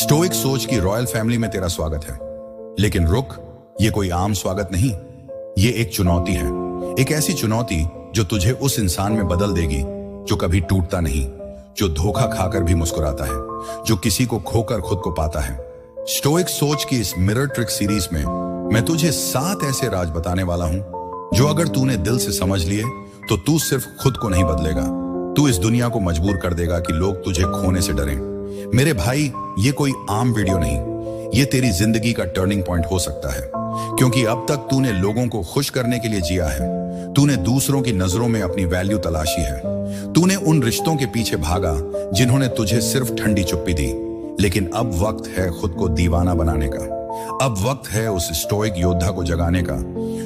Stoic सोच की royal family में तेरा स्वागत है। लेकिन रुक, ये कोई आम स्वागत नहीं, ये एक चुनौती है। एक ऐसी चुनौती जो तुझे उस इंसान में बदल देगी जो कभी टूटता नहीं, जो धोखा खाकर भी मुस्कुराता है, जो किसी को खोकर खुद को पाता है। स्टोइक सोच की इस मिरर ट्रिक सीरीज में मैं तुझे 7 ऐसे राज बताने वाला हूं जो अगर तूने दिल से समझ लिए तो तू सिर्फ खुद को नहीं बदलेगा, तू इस दुनिया को मजबूर कर देगा कि लोग तुझे खोने से डरें। मेरे भाई, ये कोई आम वीडियो नहीं, ये तेरी जिंदगी का टर्निंग पॉइंट हो सकता है, क्योंकि अब तक तूने लोगों को खुश करने के लिए जिया है, तूने दूसरों की नजरों में अपनी वैल्यू तलाशी है, तूने उन रिश्तों के पीछे भागा जिन्होंने तुझे सिर्फ ठंडी चुप्पी दी। लेकिन अब वक्त है खुद को दीवाना बनाने का। अब वक्त है उस स्टोइक योद्धा को जगाने का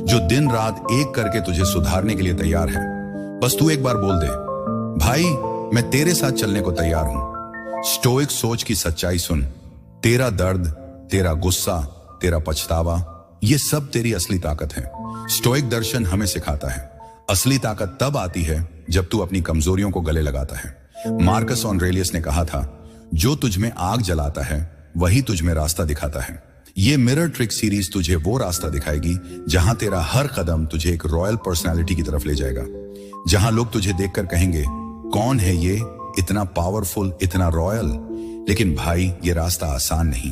जो दिन रात एक करके तुझे सुधारने के लिए तैयार है। बस तू एक बार बोल दे, भाई मैं तेरे साथ चलने को तैयार हूं। स्टोइक सोच की सच्चाई सुन, तेरा दर्द, तेरा गुस्सा, तेरा पछतावा, ये सब तेरी असली ताकत है। स्टोइक दर्शन हमें सिखाता है असली ताकत तब आती है जब तू अपनी कमजोरियों को गले लगाता है। मार्कस ऑरेलियस ने कहा था, जो तुझ में आग जलाता है वही तुझ में रास्ता दिखाता है। ये मिरर ट्रिक सीरीज तुझे वो रास्ता दिखाएगी जहां तेरा हर कदम तुझे एक रॉयल पर्सनालिटी की तरफ ले जाएगा, जहां लोग तुझे देखकर कहेंगे, कौन है ये, इतना पावरफुल, इतना रॉयल। लेकिन भाई, ये रास्ता आसान नहीं,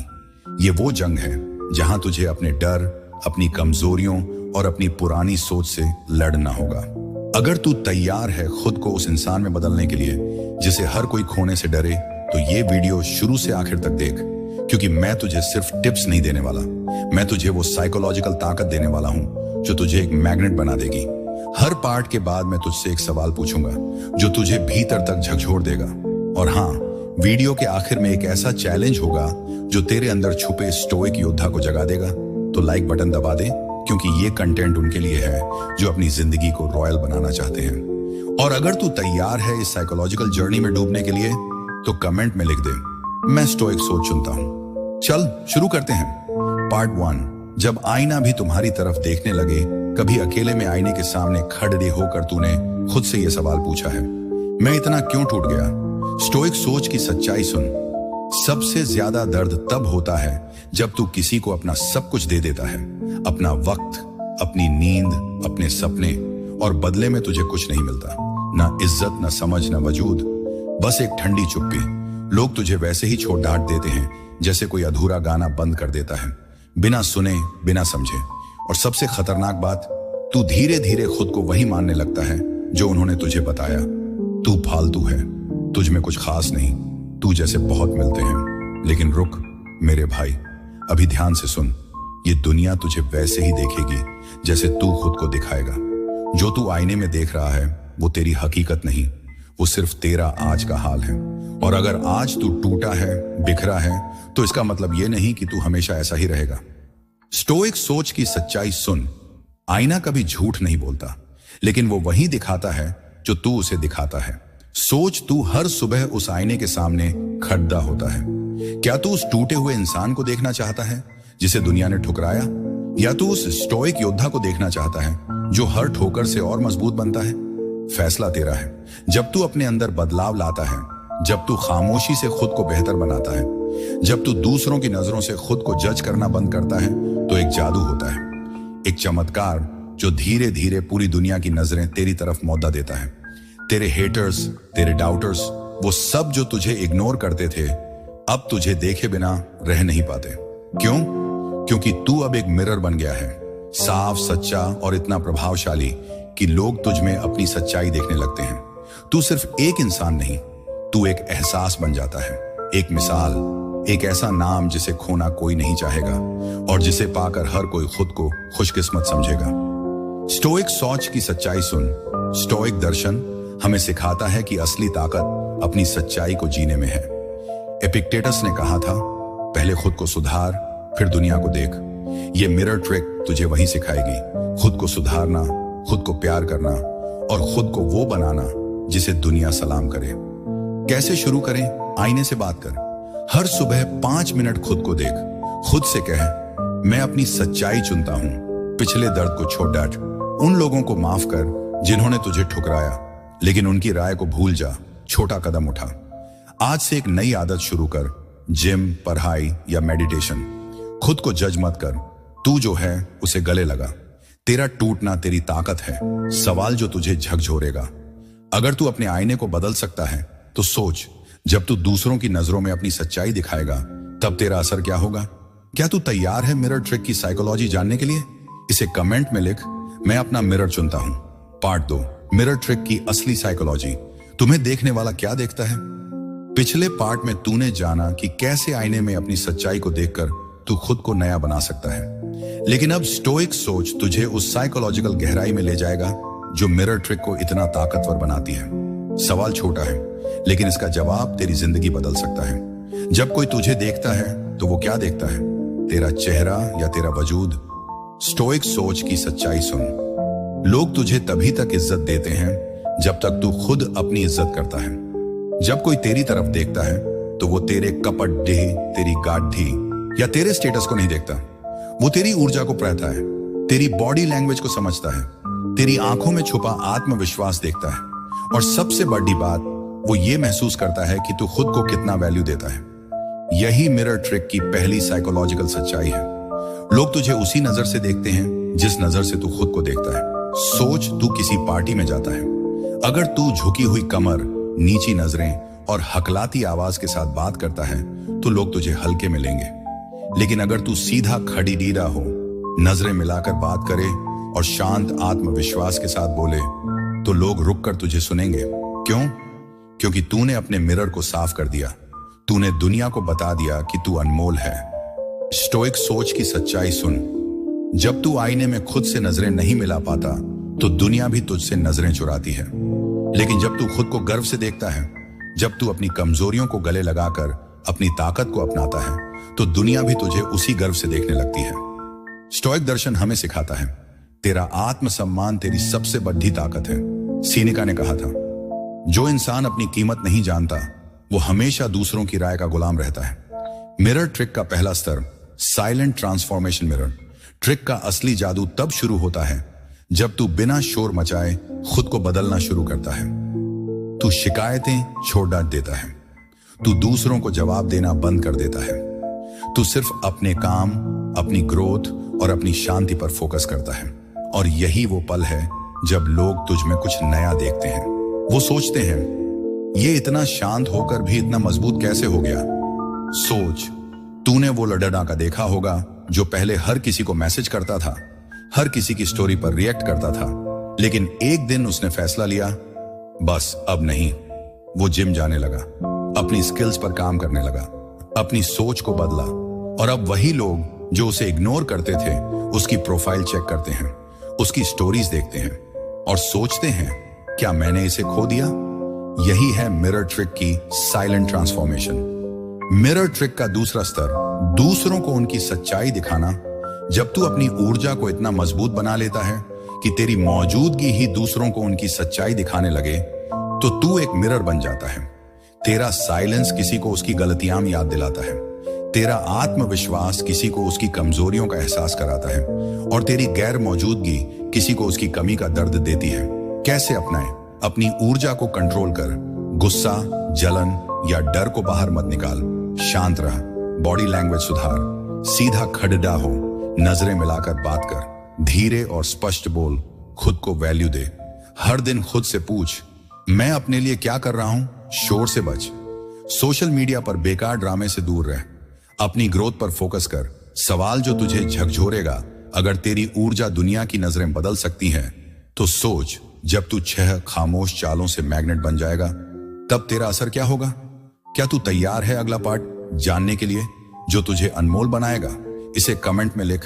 ये वो जंग है जहां तुझे अपने डर, अपनी कमजोरियों और अपनी पुरानी सोच से लड़ना होगा। अगर तू तैयार है खुद को उस इंसान में बदलने के लिए जिसे हर कोई खोने से डरे, तो ये वीडियो शुरू से आखिर तक देख, क्योंकि मैं तुझे सिर्फ टिप्स नहीं देने वाला, मैं तुझे वो साइकोलॉजिकल ताकत देने वाला हूं जो तुझे एक मैग्नेट बना देगी। हर पार्ट के बाद मैं तुझसे एक सवाल पूछूंगा जो तुझे भीतर तक झकझोर देगा। और हाँ, वीडियो के आखिर में एक ऐसा चैलेंज होगा जो तेरे अंदर छुपे स्टोइक योद्धा को जगा देगा। तो लाइक बटन दबा दे, क्योंकि ये कंटेंट उनके लिए है जो अपनी जिंदगी को रॉयल बनाना चाहते हैं। और अगर तू तैयार है इस साइकोलॉजिकल जर्नी में डूबने के लिए, तो कमेंट में लिख दे, मैं स्टोइक सोच चुनता हूं। चल शुरू करते हैं। पार्ट 1, जब आईना भी तुम्हारी तरफ देखने लगे। कभी अकेले में आईने के सामने खड़े होकर तूने खुद से यह सवाल पूछा है, मैं इतना क्यों टूट गया? स्टोइक सोच की सच्चाई सुन, सबसे ज्यादा दर्द तब होता है जब तू किसी को अपना सब कुछ दे देता है, अपना वक्त, अपनी नींद, अपने सपने, और बदले में तुझे कुछ नहीं मिलता, ना इज्जत, ना समझ, ना वजूद, बस एक ठंडी चुप्पी। लोग तुझे वैसे ही छोड़ डांट देते हैं जैसे कोई अधूरा गाना बंद कर देता है, बिना सुने, बिना समझे। और सबसे खतरनाक बात, तू धीरे धीरे खुद को वही मानने लगता है जो उन्होंने तुझे बताया। तू फालतू है, तुझ में कुछ खास नहीं, तू जैसे बहुत मिलते हैं। लेकिन रुक मेरे भाई, अभी ध्यान से सुन, ये दुनिया तुझे वैसे ही देखेगी जैसे तू खुद को दिखाएगा। जो तू आईने में देख रहा है वो तेरी हकीकत नहीं, वो सिर्फ तेरा आज का हाल है। और अगर आज तू टूटा है, बिखरा है, तो इसका मतलब ये नहीं कि तू हमेशा ऐसा ही रहेगा। स्टोइक सोच की सच्चाई सुन, आईना कभी झूठ नहीं बोलता, लेकिन वो वही दिखाता है जो तू उसे दिखाता है। सोच, तू हर सुबह उस आईने के सामने खड़ा होता है। क्या तू उस टूटे हुए इंसान को देखना चाहता है जिसे दुनिया ने ठुकराया, या तू उस स्टोइक योद्धा को देखना चाहता है जो हर ठोकर से और मजबूत बनता है? फैसला तेरा है। जब तू अपने अंदर बदलाव लाता है, जब तू खामोशी से खुद को बेहतर बनाता है, जब तू दूसरों की नजरों से खुद को जज करना बंद करता है, तो एक जादू होता है, एक चमत्कार जो धीरे धीरे पूरी दुनिया की नजरें तेरी तरफ मौदा देता है। तेरे हेटर्स, तेरे डाउटर्स, वो सब जो तुझे इग्नोर करते थे, अब तुझे देखे बिना रह नहीं पाते। क्यों? क्योंकि तू अब एक मिरर बन गया है, साफ, सच्चा और इतना प्रभावशाली कि लोग तुझ में अपनी सच्चाई देखने लगते हैं। तू सिर्फ एक इंसान नहीं, तू एक एहसास बन जाता है, एक मिसाल, एक ऐसा नाम जिसे खोना कोई नहीं चाहेगा और जिसे पाकर हर कोई खुद को खुशकिस्मत समझेगा। स्टोइक सोच की सच्चाई सुन, स्टोइक दर्शन हमें सिखाता है कि असली ताकत अपनी सच्चाई को जीने में है। एपिक्टेटस ने कहा था, पहले खुद को सुधार, फिर दुनिया को देख। ये मिरर ट्रिक तुझे वही सिखाएगी, खुद को सुधारना, खुद को प्यार करना और खुद को वो बनाना जिसे दुनिया सलाम करे। कैसे शुरू करें? आईने से बात कर, हर सुबह 5 मिनट खुद को देख, खुद से कह, मैं अपनी सच्चाई चुनता हूं, पिछले दर्द को छोड़ डांट, उन लोगों को माफ कर जिन्होंने तुझे ठुकराया, लेकिन उनकी राय को भूल जा, छोटा कदम उठा। आज से एक नई आदत शुरू कर, जिम, पढ़ाई या मेडिटेशन। खुद को जज मत कर, तू जो है उसे गले लगा। तेरा टूटना तेरी ताकत है। सवाल जो तुझे झकझोरेगा, अगर तू अपने आईने को बदल सकता है तो सोच, जब तू दूसरों की नजरों में अपनी सच्चाई दिखाएगा तब तेरा असर क्या होगा। क्या तू तैयार है मिरर ट्रिक की साइकोलॉजी जानने के लिए? इसे कमेंट में लिख, मैं अपना मिरर चुनता हूं। पार्ट 2, मिरर ट्रिक की असली साइकोलॉजी। तुम्हें देखने वाला क्या देखता है? पिछले पार्ट में तूने जाना कि कैसे आईने में अपनी सच्चाई को देखकर तू खुद को नया बना सकता है। लेकिन अब स्टोइक सोच तुझे उस साइकोलॉजिकल गहराई में ले जाएगा जो मिरर ट्रिक को इतना ताकतवर बनाती है। सवाल छोटा है, लेकिन इसका जवाब तेरी जिंदगी बदल सकता है। जब कोई तुझे देखता है तो वो क्या देखता है? तेरा चेहरा या तेरा वजूद? स्टोइक सोच की सच्चाई सुन, लोग तुझे तभी तक इज्जत देते हैं जब तक तू खुद अपनी इज्जत करता है। जब कोई तेरी तरफ देखता है तो वो तेरे कपट देह, तेरी गाढ़ी या तेरे स्टेटस को नहीं देखता। वो तेरी ऊर्जा को पढ़ता है, तेरी बॉडी लैंग्वेज को समझता है, तेरी आंखों में छुपा आत्मविश्वास देखता है, और सबसे बड़ी बात, वो ये महसूस करता है कि तू खुद को कितना वैल्यू देता है। यही मिरर ट्रिक की पहली साइकोलॉजिकल सच्चाई है। लोग तुझे उसी नजर से देखते हैं जिस नजर से तू खुद को देखता है। सोच, तू किसी पार्टी में जाता है, अगर तू झुकी हुई कमर, नीची नजरें और हकलाती आवाज के साथ बात करता है तो लोग तुझे हल्के में लेंगे। लेकिन अगर तू सीधा खड़ी डीरा हो, नजरें मिलाकर बात करे और शांत आत्मविश्वास के साथ बोले तो लोग रुक कर तुझे सुनेंगे। क्यों? क्योंकि तूने अपने मिरर को साफ कर दिया। तूने दुनिया को बता दिया कि तू अनमोल है। स्टोइक सोच की सच्चाई सुन, जब तू आईने में खुद से नजरें नहीं मिला पाता तो दुनिया भी तुझसे नजरें चुराती है। लेकिन जब तू खुद को गर्व से देखता है, जब तू अपनी कमजोरियों को गले लगाकर अपनी ताकत को अपनाता है, तो दुनिया भी तुझे उसी गर्व से देखने लगती है। स्टोइक दर्शन हमें सिखाता है, तेरा आत्मसम्मान तेरी सबसे बड़ी ताकत है। सीनेका ने कहा था, जो इंसान अपनी कीमत नहीं जानता वो हमेशा दूसरों की राय का गुलाम रहता है। मिरर ट्रिक का पहला स्तर, साइलेंट ट्रांसफॉर्मेशन मिरर ट्रिक का असली जादू तब शुरू होता है जब तू बिना शोर मचाए खुद को बदलना शुरू करता है। तू शिकायतें छोड़ डांट देता है, तू दूसरों को जवाब देना बंद कर देता है, तू सिर्फ अपने काम, अपनी ग्रोथ और अपनी शांति पर फोकस करता है। और यही वो पल है जब लोग तुझ में कुछ नया देखते हैं। वो सोचते हैं, ये इतना शांत होकर भी इतना मजबूत कैसे हो गया। सोच, तूने वो लड़ाका देखा होगा जो पहले हर किसी को मैसेज करता था, हर किसी की स्टोरी पर रिएक्ट करता था, लेकिन एक दिन उसने फैसला लिया, बस अब नहीं। वो जिम जाने लगा, अपनी स्किल्स पर काम करने लगा, अपनी सोच को बदला, और अब वही लोग जो उसे इग्नोर करते थे उसकी प्रोफाइल चेक करते हैं, उसकी स्टोरीज देखते हैं और सोचते हैं, क्या मैंने इसे खो दिया? यही है मिरर ट्रिक की साइलेंट ट्रांसफॉर्मेशन। मिरर ट्रिक का दूसरा स्तर, दूसरों को उनकी सच्चाई दिखाना। जब तू अपनी ऊर्जा को इतना मजबूत बना लेता है कि तेरी मौजूदगी ही दूसरों को उनकी सच्चाई दिखाने लगे, तो तू एक मिरर बन जाता है। तेरा साइलेंस किसी को उसकी गलतियां याद दिलाता है, तेरा आत्मविश्वास किसी को उसकी कमजोरियों का एहसास कराता है, और तेरी गैर मौजूदगी किसी को उसकी कमी का दर्द देती है। कैसे अपनाए? अपनी ऊर्जा को कंट्रोल कर, गुस्सा, जलन या डर को बाहर मत निकाल, शांत रह, बॉडी लैंग्वेज सुधार, सीधा खड़डा हो, नजरें मिलाकर बात कर, धीरे और स्पष्ट बोल, खुद को वैल्यू दे। हर दिन खुद से पूछ, मैं अपने लिए क्या कर रहा हूं? शोर से बच, सोशल मीडिया पर बेकार ड्रामे से दूर रह, अपनी ग्रोथ पर फोकस कर। सवाल जो तुझे झकझोरेगा, अगर तेरी ऊर्जा दुनिया की नजरें बदल सकती है तो सोच, जब तू 6 खामोश चालों से मैग्नेट बन जाएगा तब तेरा असर क्या होगा। क्या तू तैयार है अगला पार्ट जानने के लिए जो तुझे अनमोल बनाएगा? इसे कमेंट में लिख,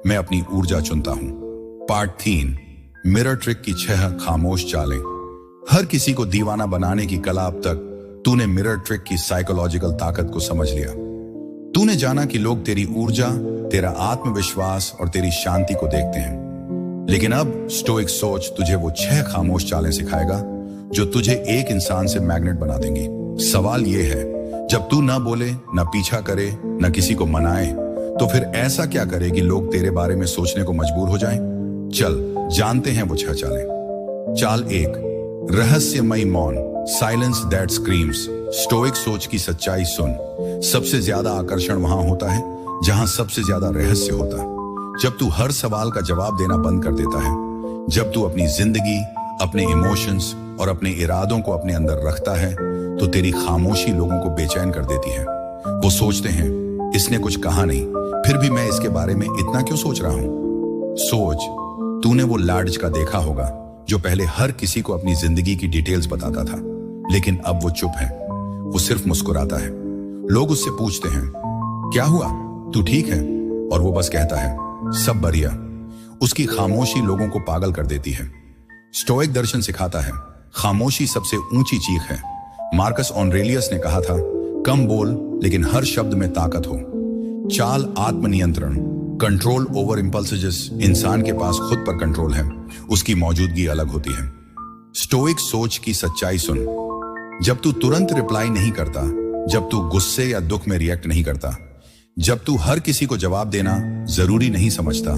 मैं अपनी ऊर्जा चुनता हूं। पार्ट 3, मिरर ट्रिक की 6 खामोश चालें। हर किसी को दीवाना बनाने की कला। अब तक तूने मिरर ट्रिक की साइकोलॉजिकल ताकत को समझ लिया। तूने जाना कि लोग तेरी ऊर्जा, तेरा आत्मविश्वास और तेरी शांति को देखते हैं। लेकिन अब स्टोइक सोच तुझे वो 6 खामोश चालें सिखाएगा जो तुझे एक इंसान से मैग्नेट बना देंगी। सवाल ये है, जब तू ना बोले, ना पीछा करे, ना किसी को मनाए, तो फिर ऐसा क्या करे कि लोग तेरे बारे में सोचने को मजबूर हो जाएं? चल जानते हैं वो 6 चालें। चाल 1, रहस्यमयी मौन, साइलेंस दैट स्क्रीम्स। स्टोइक सोच की सच्चाई सुन, सबसे ज्यादा आकर्षण वहां होता है जहां सबसे ज्यादा रहस्य होता है। जब तू हर सवाल का जवाब देना बंद कर देता है, जब तू अपनी जिंदगी, अपने इमोशंस और अपने इरादों को अपने अंदर रखता है, तो तेरी खामोशी लोगों को बेचैन कर देती है। वो सोचते हैं इसने कुछ कहा नहीं, फिर भी मैं इसके बारे में इतना क्यों सोच रहा हूं। सोच, तूने वो लाडज का देखा होगा जो पहले हर किसी को अपनी जिंदगी की डिटेल्स बताता था, लेकिन अब वो चुप है। वो सिर्फ मुस्कुराता है। लोग उससे पूछते हैं क्या हुआ, तू ठीक है, और वो बस कहता है सब बढ़िया। उसकी खामोशी लोगों को पागल कर देती है। स्टोइक दर्शन सिखाता है खामोशी सबसे ऊंची चीख है। मार्कस ऑरेलियस ने कहा था कम बोल लेकिन हर शब्द में ताकत हो। चाल आत्मनियंत्रण, कंट्रोल ओवर इंपल्सेस। जिस इंसान के पास खुद पर कंट्रोल है, उसकी मौजूदगी अलग होती है। स्टोइक सोच की सच्चाई सुन। जब तू तुरंत रिप्लाई नहीं करता, जब तू गुस्से या दुख में रिएक्ट नहीं करता, जब तू हर किसी को जवाब देना जरूरी नहीं समझता,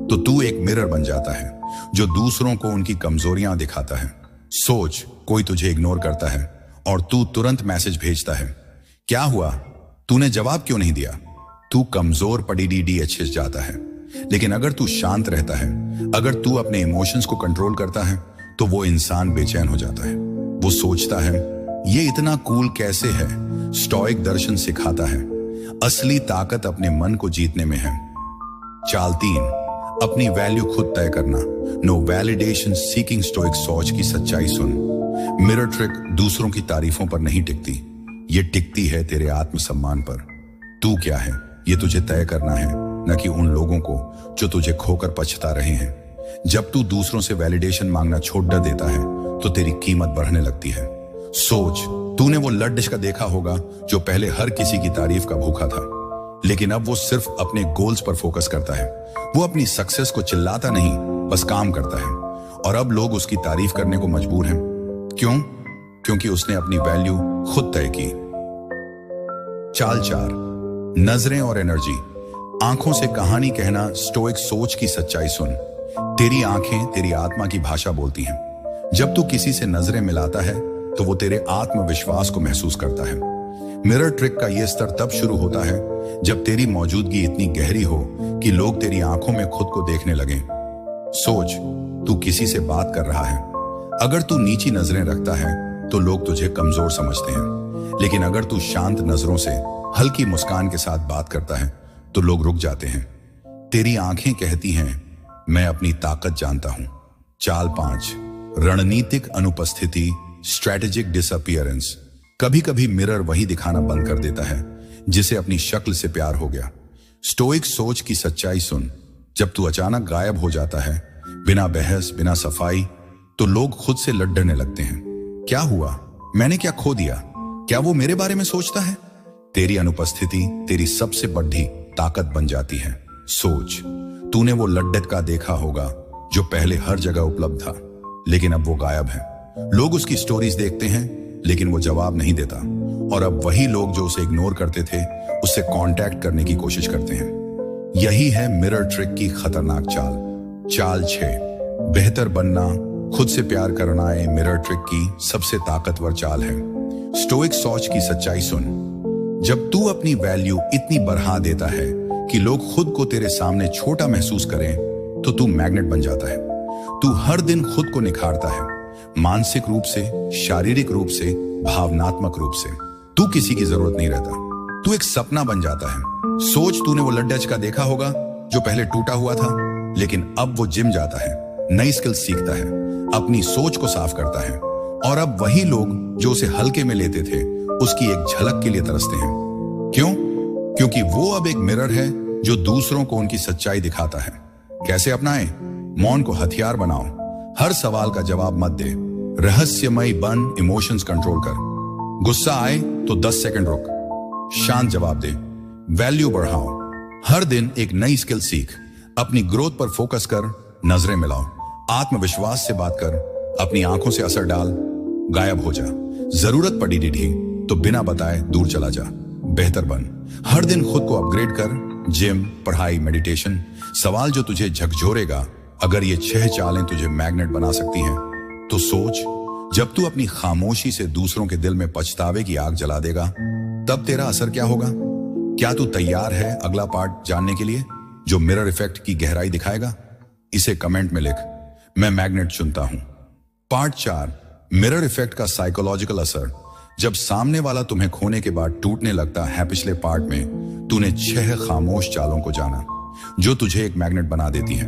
तो तू एक मिरर बन जाता है जो दूसरों को उनकी कमजोरियां दिखाता है। सोच, कोई तुझे इग्नोर करता है और तू तुरंत मैसेज भेजता है क्या हुआ, तूने जवाब क्यों नहीं दिया। तू कमजोर पड़ीडीडीएचएस जाता है। लेकिन अगर तू शांत रहता है, अगर तू अपने इमोशंस को कंट्रोल करता है, तो वो इंसान बेचैन हो जाता है। वो सोचता है ये इतना कूल कैसे है। स्टोइक दर्शन सिखाता है असली ताकत अपने मन को जीतने में है। चाल 3, अपनी वैल्यू खुद तय करना। No validation seeking. स्टोइक सोच की सच्चाई सुन। मिरर ट्रिक दूसरों की तारीफों पर नहीं टिकती, ये टिकती है तेरे आत्मसम्मान पर। तू क्या है ये तुझे तय करना है, न कि उन लोगों को जो तुझे खोकर पछता रहे हैं। जब तू दूसरों से वैलिडेशन मांगना छोड़ देता है, तो तेरी कीमत बढ़ने लगती है। सोच, तूने वो लड्डिश का देखा होगा जो पहले हर किसी की तारीफ का भूखा था, लेकिन अब वो सिर्फ अपने गोल्स पर फोकस करता है। वो अपनी सक्सेस को चिल्लाता नहीं, बस काम करता है। और अब लोग उसकी तारीफ करने को मजबूर हैं। क्यों? क्योंकि उसने अपनी वैल्यू खुद तय की। चाल 4, नजरें और एनर्जी। आंखों से कहानी कहना। स्टोइक सोच की सच्चाई सुन। तेरी आंखें तेरी आत्मा की भाषा बोलती हैं। जब तू किसी से नजरें मिलाता है, तो वो तेरे आत्मविश्वास को महसूस करता है। मिरर ट्रिक का यह स्तर तब शुरू होता है जब तेरी मौजूदगी इतनी गहरी हो कि लोग तेरी आंखों में खुद को देखने लगें। सोच, तू किसी से बात कर रहा है। अगर तू नीची नजरें रखता है, तो लोग तुझे कमजोर समझते हैं। लेकिन अगर तू शांत नजरों से हल्की मुस्कान के साथ बात करता है, तो लोग रुक जाते हैं। तेरी आंखें कहती हैं मैं अपनी ताकत जानता हूं। चाल 5, रणनीतिक अनुपस्थिति। Strategic disappearance. कभी कभी मिरर वही दिखाना बंद कर देता है जिसे अपनी शक्ल से प्यार हो गया। स्टोइक सोच की सच्चाई सुन। जब तू अचानक गायब हो जाता है, बिना बहस, बिना सफाई, तो लोग खुद से लड़ने लगते हैं। क्या हुआ, मैंने क्या खो दिया, क्या वो मेरे बारे में सोचता है। तेरी अनुपस्थिति तेरी सबसे बड़ी ताकत बन जाती है। सोच, तूने वो लड्डत का देखा होगा जो पहले हर जगह उपलब्ध था, लेकिन अब वो गायब है। लोग उसकी स्टोरीज देखते हैं, लेकिन वो जवाब नहीं देता। और अब वही लोग जो उसे इग्नोर करते थे, उससे कांटेक्ट करने की कोशिश करते हैं। यही है मिरर ट्रिक की खतरनाक चाल। चाल 6, बेहतर बनना। खुद से प्यार करना है मिरर ट्रिक की सबसे ताकतवर चाल है। स्टोइक सोच की सच्चाई सुन। जब तू अपनी वैल्यू इतनी बढ़ा देता है कि लोग खुद को तेरे सामने छोटा महसूस करें, तो तू मैग्नेट बन जाता है। तू हर दिन खुद को निखारता है, मानसिक रूप से, शारीरिक रूप से, भावनात्मक रूप से। तू किसी की जरूरत नहीं रहता, तू एक सपना बन जाता है। सोच, तूने वो लड्डच का देखा होगा जो पहले टूटा हुआ था, लेकिन अब वो जिम जाता है, नई स्किल सीखता है, अपनी सोच को साफ करता है। और अब वही लोग जो उसे हल्के में लेते थे, उसकी एक झलक के लिए तरसते हैं। क्यों? क्योंकि वो अब एक मिरर है जो दूसरों को उनकी सच्चाई दिखाता है। कैसे अपनाएं? मौन को हथियार बनाओ। हर सवाल का जवाब मत दे, रहस्यमय बन, इमोशंस कंट्रोल कर। गुस्सा आए तो 10 सेकंड रुक, शांत जवाब दे। वैल्यू बढ़ाओ, हर दिन एक नई स्किल सीख, अपनी ग्रोथ पर फोकस कर, नजरें मिलाओ, आत्मविश्वास से बात कर, अपनी आंखों से असर डाल, गायब हो जा। जरूरत पड़ी ढीठी तो बिना बताए दूर चला जा। बेहतर बन, हर दिन खुद को अपग्रेड कर, जिम, पढ़ाई, मेडिटेशन। सवाल जो तुझे झकझोरेगा, अगर ये 6 चालें तुझे मैग्नेट बना सकती हैं, तो सोच, जब तू अपनी खामोशी से दूसरों के दिल में पछतावे की आग जला देगा, तब तेरा असर क्या होगा? क्या तू तैयार है अगला पार्ट जानने के लिए जो मिरर इफेक्ट की गहराई दिखाएगा? इसे कमेंट में लिख, मैं मैग्नेट चुनता हूं। पार्ट 4, मिरर इफेक्ट का साइकोलॉजिकल असर। जब सामने वाला तुम्हें खोने के बाद टूटने लगता है। पिछले पार्ट में तूने 6 खामोश चालों को जाना जो तुझे एक मैग्नेट बना देती है,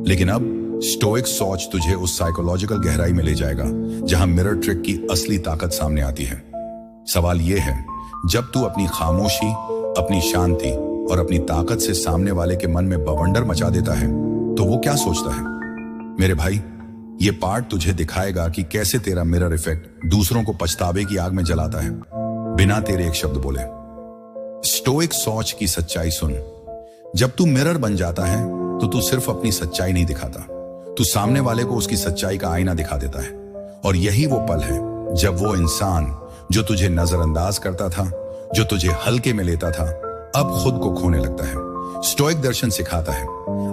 लेकिन अब स्टोइक सोच तुझे उस साइकोलॉजिकल गहराई में ले जाएगा जहां मिरर ट्रिक की असली ताकत सामने आती है। सवाल यह है, जब तू अपनी खामोशी, अपनी शांति और अपनी ताकत से सामने वाले के मन में बवंडर मचा देता है तो वो क्या सोचता है? मेरे भाई, ये पार्ट तुझे दिखाएगा कि कैसे तेरा मिरर इफेक्ट दूसरों को पछतावे की आग में जलाता है बिना तेरे एक शब्द बोले। स्टोइक सोच की सच्चाई सुन। जब तू मिरर बन जाता है तो तू सिर्फ अपनी सच्चाई नहीं दिखाता, तू सामने वाले को उसकी सच्चाई का आईना दिखा देता है। और यही वो पल है जब वो इंसान जो तुझे नजरअंदाज करता था, जो तुझे हल्के में लेता था, अब खुद को खोने लगता है। स्टोइक दर्शन सिखाता है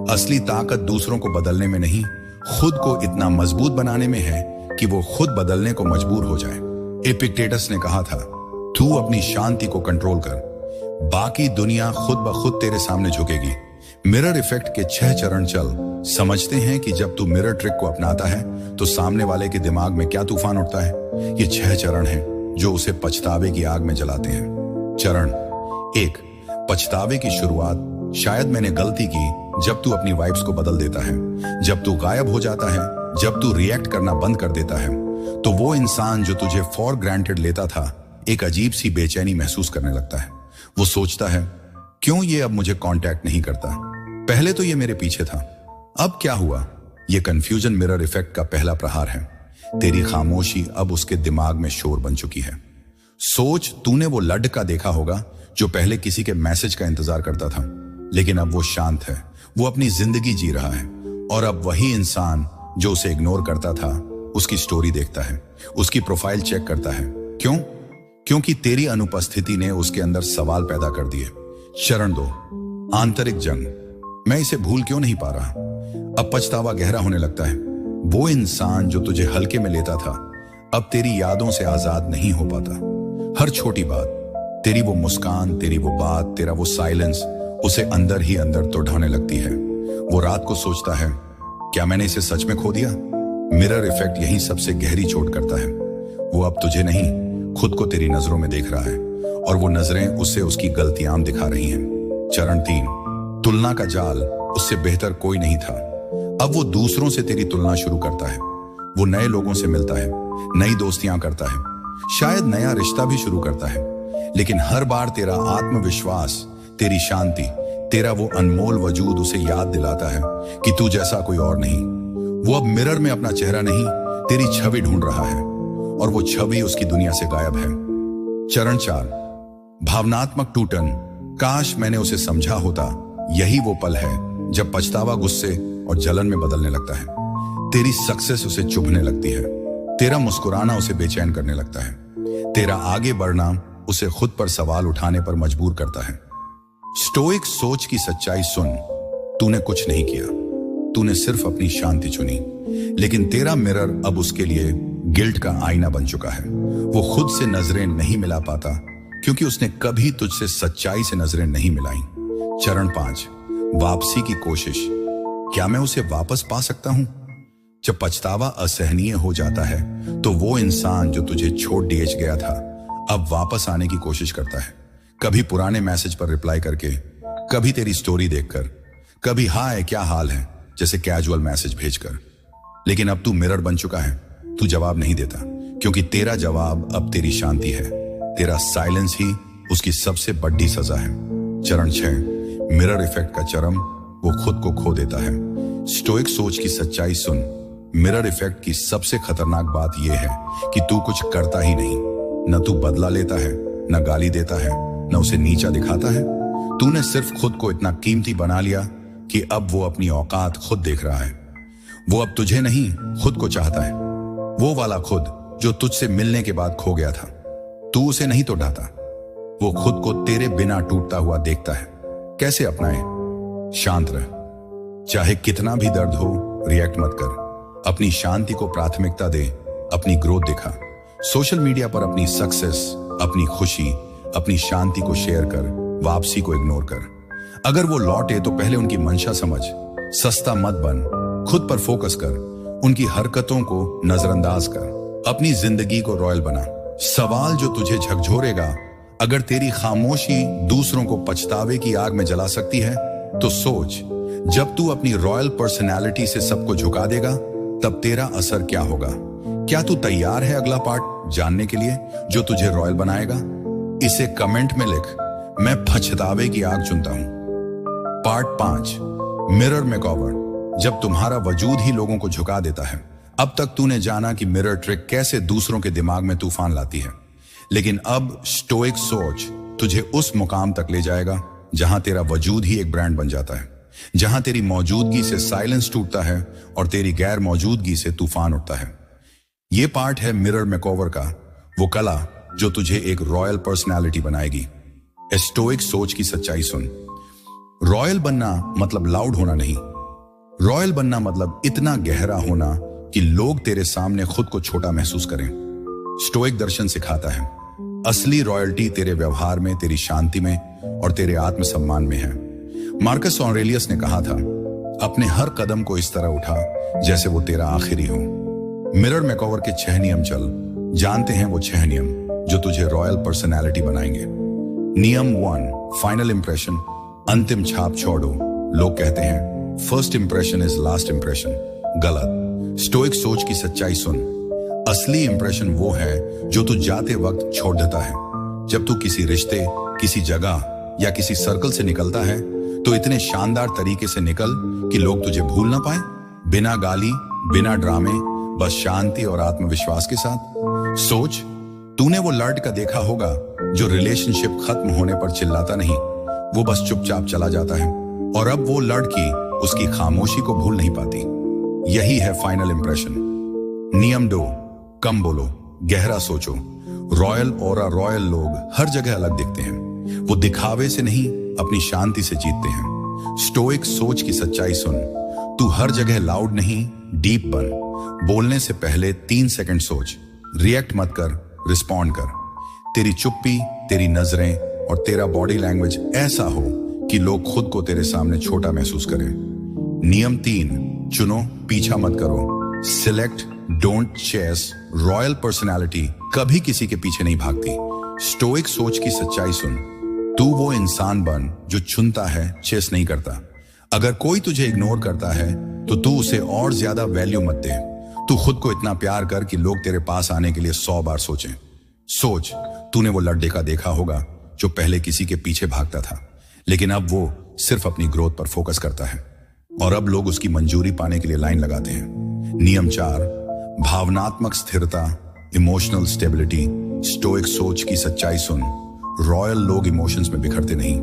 असली ताकत दूसरों को बदलने में नहीं, खुद को इतना मजबूत बनाने में है कि वो खुद बदलने को मजबूर हो जाए। एपिक्टेटस ने कहा था, तू अपनी शांति को कंट्रोल कर, बाकी दुनिया खुद ब खुद तेरे सामने झुकेगी। मिरर इफेक्ट के 6 चरण चल। समझते हैं कि जब तू मिरर ट्रिक को अपनाता है तो सामने वाले के दिमाग में क्या तूफान उठता है। ये 6 चरण हैं जो उसे पछतावे की आग में जलाते हैं। चरण 1, पछतावे की शुरुआत। शायद मैंने गलती की। जब तू अपनी वाइब्स को बदल देता है, जब तू गायब हो जाता है, जब तू रिएक्ट करना बंद कर देता है, तो वो इंसान जो तुझे फॉर ग्रांटेड लेता था एक अजीब सी बेचैनी महसूस करने लगता है। वो सोचता है, क्यों ये अब मुझे कांटेक्ट नहीं करता? पहले तो ये मेरे पीछे था, अब क्या हुआ? ये कंफ्यूजन मिरर इफेक्ट का पहला प्रहार है। तेरी खामोशी अब उसके दिमाग में शोर बन चुकी है। सोच, तूने वो लड़का देखा होगा जो पहले किसी के मैसेज का इंतजार करता था, लेकिन अब वो शांत है, वो अपनी जिंदगी जी रहा है। और अब वही इंसान जो उसे इग्नोर करता था उसकी स्टोरी देखता है, उसकी प्रोफाइल चेक करता है। क्यों? क्योंकि तेरी अनुपस्थिति ने उसके अंदर सवाल पैदा कर दिए। चरण 2, आंतरिक जंग। मैं इसे भूल क्यों नहीं पा रहा? अब पछतावा गहरा होने लगता है। वो इंसान जो तुझे हल्के में लेता था अब तेरी यादों से आजाद नहीं हो पाता। हर छोटी बात, तेरी वो मुस्कान, तेरी वो बात, तेरा वो साइलेंस उसे अंदर ही अंदर तोड़ाने लगती है। वो रात को सोचता है, क्या मैंने इसे सच में खो दिया? मिरर इफेक्ट यही सबसे गहरी चोट करता है। वो अब तुझे नहीं, खुद को तेरी नजरों में देख रहा है और वो नजरें उसे उसकी गलतियां दिखा रही हैं। चरण 3, तुलना का जाल। उससे बेहतर कोई नहीं था। अब वो दूसरों से तेरी तुलना शुरू करता है। वो नए लोगों से मिलता है, नई दोस्तियां करता है, शायद नया रिश्ता भी शुरू करता है, लेकिन हर बार तेरा आत्मविश्वास, तेरी शांति, तेरा वो अनमोल वजूद उसे याद दिलाता है कि तू जैसा कोई और नहीं। वो अब मिरर में अपना चेहरा नहीं, तेरी छवि ढूंढ रहा है और वो छवि उसकी दुनिया से गायब है। चरण 4, भावनात्मक टूटन। काश मैंने उसे समझा होता। यही वो पल है जब पछतावा गुस्से और जलन में बदलने लगता है। तेरी सक्सेस उसे चुभने लगती है, तेरा मुस्कुराना उसे बेचैन करने लगता है, तेरा आगे बढ़ना उसे खुद पर सवाल उठाने पर मजबूर करता है। स्टोइक सोच की सच्चाई सुन। तूने कुछ नहीं किया, तूने सिर्फ अपनी शांति चुनी, लेकिन तेरा मिरर अब उसके लिए गिल्ट का आईना बन चुका है। वो खुद से नजरें नहीं मिला पाता क्योंकि उसने कभी तुझसे सच्चाई से नजरें नहीं मिलाई। चरण 5, वापसी की कोशिश। क्या मैं उसे वापस पा सकता हूं? जब पछतावा असहनीय हो जाता है तो वो इंसान जो तुझे छोड़ दिए गया था अब वापस आने की कोशिश करता है। कभी पुराने मैसेज पर रिप्लाई करके, कभी तेरी स्टोरी देखकर, कभी हाय क्या हाल है जैसे कैजुअल मैसेज भेजकर। लेकिन अब तू मिरर बन चुका है, तू जवाब नहीं देता क्योंकि तेरा जवाब अब तेरी शांति है। तेरा साइलेंस ही उसकी सबसे बड़ी सजा है। चरण 6, मिरर इफेक्ट का चरम। वो खुद को खो देता है। स्टोइक सोच की सच्चाई सुन। मिरर इफेक्ट की सबसे खतरनाक बात यह है कि तू कुछ करता ही नहीं। न तू बदला लेता है, न गाली देता है, न उसे नीचा दिखाता है। तूने सिर्फ खुद को इतना कीमती बना लिया कि अब वो अपनी औकात खुद देख रहा है। वो अब तुझे नहीं, खुद को चाहता है। वो वाला खुद जो तुझसे मिलने के बाद खो गया था। तू उसे नहीं तो ढाता, वो खुद को तेरे बिना टूटता हुआ देखता है। कैसे अपनाए? शांत रह, चाहे कितना भी दर्द हो, रिएक्ट मत कर। अपनी शांति को प्राथमिकता दे, अपनी ग्रोथ दिखा। सोशल मीडिया पर अपनी सक्सेस, अपनी खुशी, अपनी शांति को शेयर कर, वापसी को इग्नोर कर। अगर वो लौटे तो पहले उनकी मंशा समझ, सस्ता मत बन, खुद पर फोकस कर, उनकी हरकतों को नजरअंदाज कर, अपनी जिंदगी को रॉयल बना। सवाल जो तुझे झकझोरेगा, अगर तेरी खामोशी दूसरों को पछतावे की आग में जला सकती है तो सोच, जब तू अपनी रॉयल पर्सनैलिटी से सबको झुका देगा तब तेरा असर क्या होगा। क्या तू तैयार है अगला पार्ट जानने के लिए जो तुझे रॉयल बनाएगा? इसे कमेंट में लिख, मैं पछतावे की आग चुनता हूं। Part 5, mirror makeover. जब तुम्हारा वजूद ही लोगों को झुका देता है। अब तक तूने जाना कि मिरर ट्रिक कैसे दूसरों के दिमाग में तूफान लाती है, लेकिन अब स्टोइक सोच तुझे उस मुकाम तक ले जाएगा जहां तेरा वजूद ही एक ब्रांड बन जाता है, जहां तेरी मौजूदगी से साइलेंस टूटता है और तेरी गैर मौजूदगी से तूफान उठता है। यह पार्ट है मिरर मेकओवर का, वो कला जो तुझे एक रॉयल पर्सनालिटी बनाएगी। स्टोइक सोच की सच्चाई सुन। रॉयल बनना मतलब लाउड होना नहीं। रॉयल बनना मतलब इतना गहरा होना कि लोग तेरे सामने खुद को छोटा महसूस करें। स्टोइक दर्शन सिखाता है, असली रॉयल्टी तेरे व्यवहार में, तेरी शांति में और तेरे आत्मसम्मान में है। मार्कस ऑरेलियस ने कहा था, अपने हर कदम को इस तरह उठा जैसे वो तेरा आखिरी हो। मिरर मेकओवर के 6 नियम चल जानते हैं, वो 6 नियम जो तुझे रॉयल पर्सनैलिटी बनाएंगे। नियम 1, फाइनल इंप्रेशन, अंतिम छाप छोड़ो। लोग कहते हैं first impression is last impression. गलत। स्टोइक सोच की सच्चाई सुन। असली इंप्रेशन वो है जो तू जाते वक्त छोड़ देता है। जब तू किसी रिश्ते, किसी जगह या किसी सर्कल से निकलता है तो इतने शानदार तरीके से निकल कि लोग तुझे भूल ना पाए। बिना गाली, बिना ड्रामे, बस शांति और आत्मविश्वास के साथ। सोच, तूने वो लड़का देखा होगा जो रिलेशनशिप खत्म होने पर चिल्लाता नहीं, वो बस चुपचाप चला जाता है, और अब वो लड़की उसकी खामोशी को भूल नहीं पाती। यही है फाइनल इंप्रेशन। नियम 2, कम बोलो, गहरा सोचो। रॉयल ऑरा, रॉयल लोग हर जगह अलग दिखते हैं। वो दिखावे से नहीं, अपनी शांति से जीतते हैं। स्टोइक सोच की सच्चाई सुन। तू हर जगह लाउड नहीं, डीप बन। बोलने से पहले 3 सेकंड सोच। रिएक्ट मत कर, रिस्पॉन्ड कर। तेरी चुप्पी, तेरी नजरें और तेरा बॉडी लैंग्वेज ऐसा हो कि लोग खुद को तेरे सामने छोटा महसूस करें। नियम 3, चुनो, पीछा मत करो। Select, don't chase. Royal personality कभी किसी के पीछे नहीं भागती। स्टोइक सोच की सच्चाई सुन। तू वो इंसान बन जो चुनता है, चेस नहीं करता। अगर कोई तुझे इग्नोर करता है तो तू उसे और ज्यादा वैल्यू मत दे। तू खुद को इतना प्यार कर कि लोग तेरे पास आने के लिए 100 बार सोचें। सोच, तूने वो लड़का देखा होगा जो पहले किसी के पीछे भागता था, लेकिन अब वो सिर्फ अपनी ग्रोथ पर फोकस करता है, और अब लोग उसकी मंजूरी पाने के लिए लाइन लगाते हैं। नियम 4, भावनात्मक स्थिरता, इमोशनल स्टेबिलिटी। स्टोइक सोच की सच्चाई सुन। रॉयल लोग इमोशंस में बिखरते नहीं,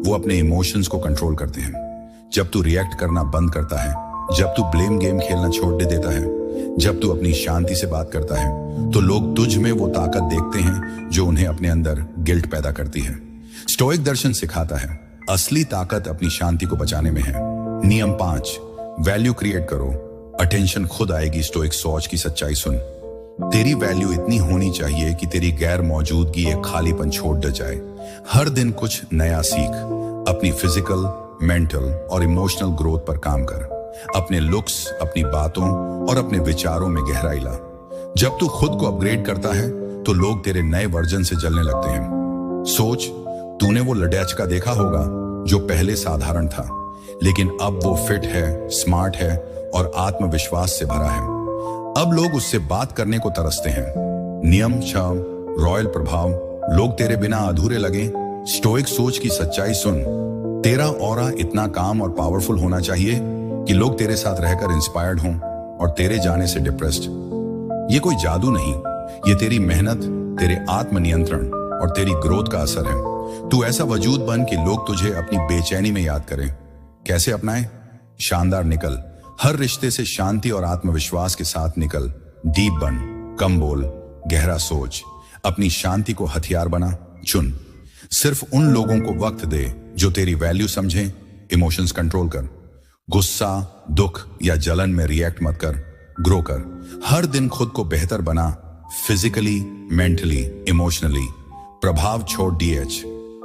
वो अपने इमोशंस को कंट्रोल करते हैं। जब तू रिएक्ट करना बंद करता है, जब तू ब्लेम गेम खेलना छोड़ देता है, जब तू अपनी शांति से बात करता है, तो लोग तुझ में वो ताकत देखते हैं जो उन्हें अपने अंदर गिल्ट पैदा करती है। स्टोइक दर्शन सिखाता है, असली ताकत अपनी शांति को बचाने में है। नियम 5, वैल्यू क्रिएट करो, अटेंशन खुद आएगी। स्टोइक सोच की सच्चाई सुन। तेरी वैल्यू इतनी होनी चाहिए कि तेरी गैर मौजूदगी एक खालीपन छोड़ दे जाए। हर दिन कुछ नया सीख। अपनी फिजिकल, मेंटल और इमोशनल ग्रोथ पर काम कर। अपने लुक्स, अपनी बातों और अपने विचारों में गहराई ला। जब तू खुद को अपग्रेड करता है तो लोग तेरे नए वर्जन से जलने लगते हैं। सोच, तूने वो लड़का देखा होगा जो पहले साधारण था, लेकिन अब वो फिट है, स्मार्ट है और आत्मविश्वास से भरा है। अब लोग उससे बात करने को तरसते हैं। नियम 6, रॉयल प्रभाव। लोग तेरे बिना अधूरे लगे। स्टोइक सोच की सच्चाई सुन। तेरा ऑरा इतना काम और पावरफुल होना चाहिए कि लोग तेरे साथ रहकर इंस्पायर्ड हों और तेरे जाने से डिप्रेस्ड। ये कोई जादू नहीं, ये तेरी मेहनत, तेरे आत्मनियंत्रण और तेरी ग्रोथ का असर है। तू ऐसा वजूद बन कि लोग तुझे अपनी बेचैनी में याद करें। कैसे अपनाएं? शानदार निकल। हर रिश्ते से शांति और आत्मविश्वास के साथ निकल। डीप बन, कम बोल, गहरा सोच। अपनी शांति को हथियार बना। चुन, सिर्फ उन लोगों को वक्त दे जो तेरी वैल्यू समझें। इमोशंस कंट्रोल कर। गुस्सा, दुख या जलन में रिएक्ट मत कर, ग्रो कर। हर दिन खुद को बेहतर बना, फिजिकली, मेंटली, इमोशनली। प्रभाव छोड़ डीएच,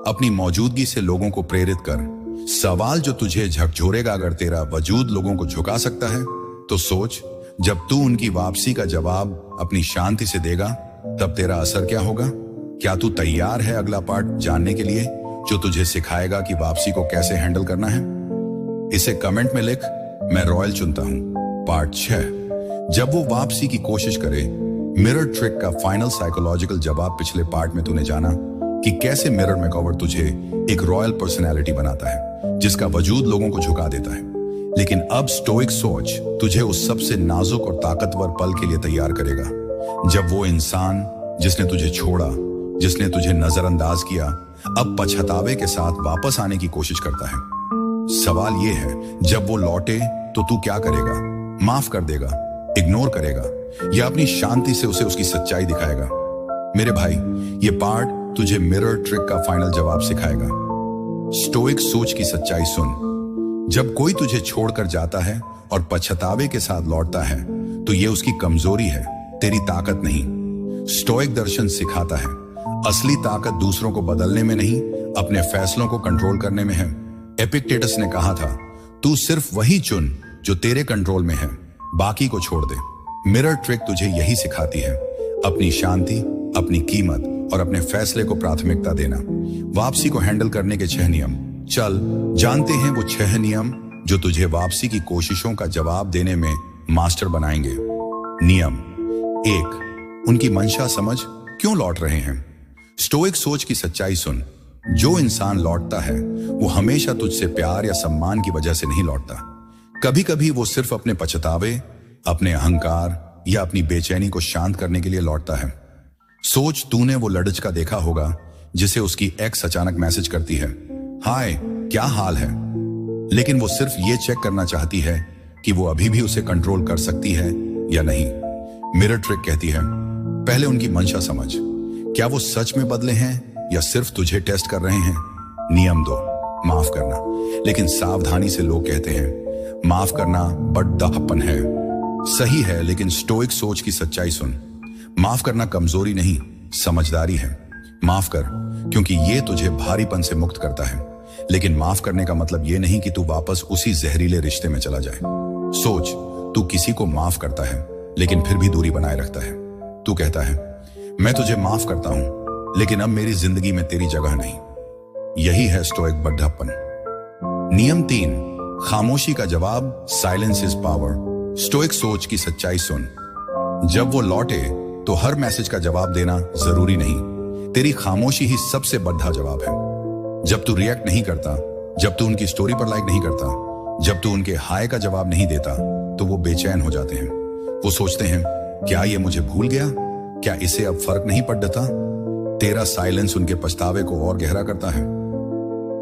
अपनी मौजूदगी से लोगों को प्रेरित कर। सवाल जो तुझे झकझोरेगा, अगर तेरा वजूद लोगों को झुका सकता है तो सोच, जब तू उनकी वापसी का जवाब अपनी शांति से देगा तब तेरा असर क्या होगा। क्या तू तैयार है अगला पार्ट जानने के लिए, जो तुझे सिखाएगा कि वापसी को कैसे हैंडल करना है? इसे कमेंट में लिख, मैं रॉयल चुनता हूं। पार्ट 6, जब वो वापसी की कोशिश करे। मिरर ट्रिक का फाइनल साइकोलॉजिकल जवाब। पिछले पार्ट में तूने जाना कि कैसे मिरर मेकओवर तुझे एक रॉयल पर्सनैलिटी बनाता है जिसका वजूद लोगों को झुका देता है। लेकिन अब स्टोइक सोच तुझे उस सबसे नाजुक और ताकतवर पल के लिए तैयार करेगा, जब वो इंसान जिसने तुझे छोड़ा, जिसने तुझे नजरअंदाज किया, अब पछतावे के साथ वापस आने की कोशिश करता है। सवाल ये है, जब वो लौटे तो तू क्या करेगा? माफ कर देगा, इग्नोर करेगा, या अपनी शांति से उसे उसकी सच्चाई दिखाएगा? मेरे भाई, ये पार्ट तुझे मिरर ट्रिक का फाइनल जवाब सिखाएगा। स्टोइक सोच की सच्चाई सुन। जब कोई तुझे छोड़कर जाता है और पछतावे के साथ लौटता है तो ये उसकी कमजोरी है, तेरी ताकत नहीं। स्टोइक दर्शन सिखाता है असली ताकत दूसरों को बदलने में नहीं, अपने फैसलों को कंट्रोल करने में है। एपिक्टेटस ने कहा था, तू सिर्फ वही चुन जो तेरे कंट्रोल में है, बाकी को छोड़ दे। मिरर ट्रिक तुझे यही सिखाती है, अपनी शांति, अपनी कीमत और अपने फैसले को प्राथमिकता देना। वापसी को हैंडल करने के 6 नियम। चल जानते हैं वो 6 नियम जो तुझे वापसी की कोशिशों का जवाब देने में मास्टर बनाएंगे। नियम 1, उनकी मंशा समझ, क्यों लौट रहे हैं। स्टोइक सोच की सच्चाई सुन। जो इंसान लौटता है वो हमेशा तुझसे प्यार या सम्मान की वजह से नहीं लौटता। कभी कभी वो सिर्फ अपने पछतावे, अपने अहंकार या अपनी बेचैनी को शांत करने के लिए लौटता है। सोच, तूने वो लड़का देखा होगा जिसे उसकी एक्स अचानक मैसेज करती है, हाय क्या हाल है, लेकिन वो सिर्फ ये चेक करना चाहती है कि वो अभी भी उसे कंट्रोल कर सकती है या नहीं। मिरर ट्रिक कहती है, पहले उनकी मंशा समझ, क्या वो सच में बदले हैं या सिर्फ तुझे टेस्ट कर रहे हैं। नियम 2, माफ करना। लेकिन सावधानी से लोग कहते हैं माफ करना बड़प्पन है। सही है, लेकिन स्टोइक सोच की सच्चाई सुन। माफ करना कमजोरी नहीं, समझदारी है। माफ कर क्योंकि ये तुझे भारीपन से मुक्त करता है। लेकिन माफ करने का मतलब ये नहीं कि तू वापस उसी जहरीले रिश्ते में चला जाए। सोच, तू किसी को माफ करता है लेकिन फिर भी दूरी बनाए रखता है। तू कहता है, मैं तुझे माफ करता हूं लेकिन अब मेरी जिंदगी में तेरी जगह नहीं। यही है स्टोइक बड्ढापन। नियम 3, खामोशी का जवाब, साइलेंस इज पावर। स्टोइक सोच की सच्चाई सुन। जब वो लौटे तो हर मैसेज का जवाब देना जरूरी नहीं, तेरी खामोशी ही सबसे बड़ा जवाब है। जब तू रिएक्ट नहीं करता, जब तू उनकी स्टोरी पर लाइक नहीं करता, जब तू उनके हाय का जवाब नहीं देता, तो वो बेचैन हो जाते हैं। वो सोचते हैं, क्या ये मुझे भूल गया, क्या इसे अब फर्क नहीं पड़ता। तेरा साइलेंस उनके पछतावे को और गहरा करता है।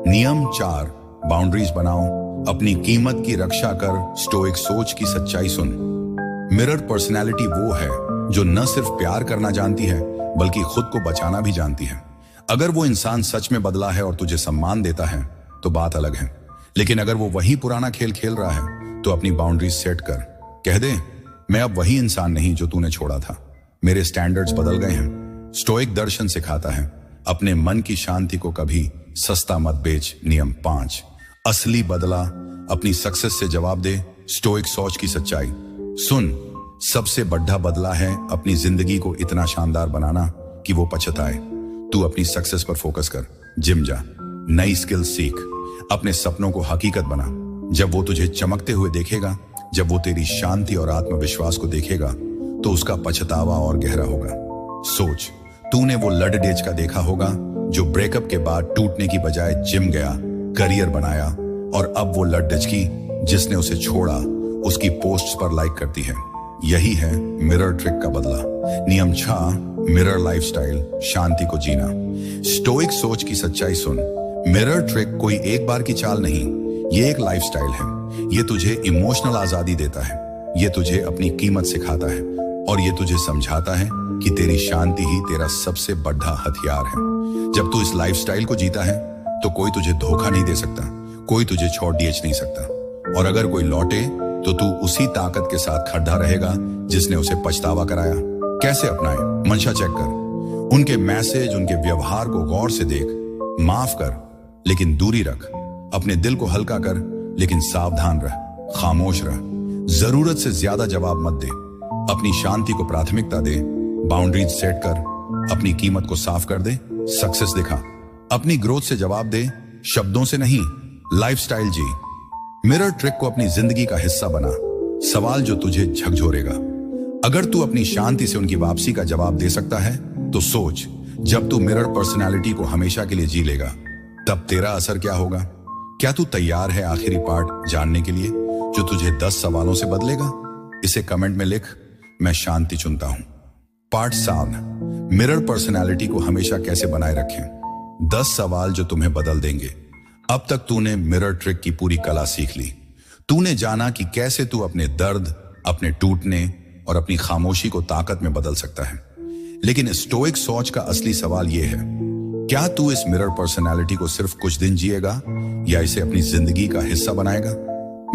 नियम 4, बाउंड्रीज बनाओ, अपनी कीमत की रक्षा कर। स्टोइक सोच की सच्चाई सुन। मिरर पर्सनैलिटी वो है जो न सिर्फ प्यार करना जानती है बल्कि खुद को बचाना भी जानती है। अगर वो इंसान सच में बदला है और तुझे सम्मान देता है तो बात अलग है, लेकिन अगर वो वही पुराना खेल खेल रहा है तो अपनी बाउंड्रीज सेट कर। कह दे, मैं अब वही इंसान नहीं जो तूने छोड़ा था, मेरे स्टैंडर्ड्स बदल गए हैं। स्टोइक दर्शन सिखाता है, अपने मन की शांति को कभी सस्ता मत बेच। नियम 5, असली बदला अपनी सक्सेस से जवाब दे। स्टोइक सोच की सच्चाई सुन। सबसे बड़ा बदला है अपनी जिंदगी को इतना शानदार बनाना कि वो पछताए। तू अपनी सक्सेस पर फोकस कर, जिम जा, नई स्किल सीख, अपने सपनों को हकीकत बना। जब वो तुझे चमकते हुए देखेगा, जब वो तेरी शांति और आत्मविश्वास को देखेगा, तो उसका पछतावा और गहरा होगा। सोच, तूने वो लड़डेज का देखा होगा जो ब्रेकअप के बाद टूटने की बजाय जिम गया, करियर बनाया, और अब वो लड़डेज की जिसने उसे छोड़ा उसकी पोस्ट्स पर लाइक करती है। यही है मिरर ट्रिक का बदला। नियम 6, मिरर लाइफस्टाइल, शांति को जीना। स्टोइक सोच की सच्चाई सुन। मिरर ट्रिक कोई एक बार की चाल नहीं, ये एक लाइफस्टाइल है। ये तुझे इमोशनल आजादी देता है, ये तुझे अपनी कीमत सिखाता है, और ये तुझे समझाता है कि तेरी शांति ही तेरा सबसे बड़ा हथियार है। जब तू इस लाइफस्टाइल को जीता है तो कोई तुझे धोखा नहीं दे सकता, कोई तुझे छोड़ दिए नहीं सकता, और अगर कोई लौटे तो तू उसी ताकत के साथ खड़ा रहेगा जिसने उसे पछतावा कराया। कैसे अपनाए? मंशा चेक कर। उनके मैसेज, उनके व्यवहार को गौर से देख, माफ कर लेकिन दूरी रख, अपने दिल को हल्का कर लेकिन सावधान रह, खामोश रह, जरूरत से ज्यादा जवाब मत दे, अपनी शांति को प्राथमिकता दे, बाउंड्रीज सेट कर, अपनी कीमत को साफ कर दे, सक्सेस दिखा, अपनी ग्रोथ से जवाब दे, शब्दों से नहीं, लाइफस्टाइल जी। मिरर ट्रिक को अपनी जिंदगी का हिस्सा बना, सवाल जो तुझे झकझोरेगा। अगर तू अपनी शांति से उनकी वापसी का जवाब दे सकता है तो सोच, जब तू मिरर पर्सनालिटी को हमेशा के लिए जी लेगा तब तेरा असर क्या होगा। क्या तू तैयार है आखिरी पार्ट जानने के लिए जो तुझे 10 सवालों से बदलेगा? इसे कमेंट में लिख, मैं शांति चुनता हूं। पार्ट 7, मिरर पर्सनालिटी को हमेशा कैसे बनाए रखें। 10 सवाल जो तुम्हें बदल देंगे। अब तक तूने मिरर ट्रिक की पूरी कला सीख ली। तूने जाना कि कैसे तू अपने दर्द, अपने टूटने और अपनी खामोशी को ताकत में बदल सकता है। लेकिन स्टोइक सोच का असली सवाल यह है, क्या तू इस मिरर पर्सनालिटी को सिर्फ कुछ दिन जिएगा या इसे अपनी जिंदगी का हिस्सा बनाएगा?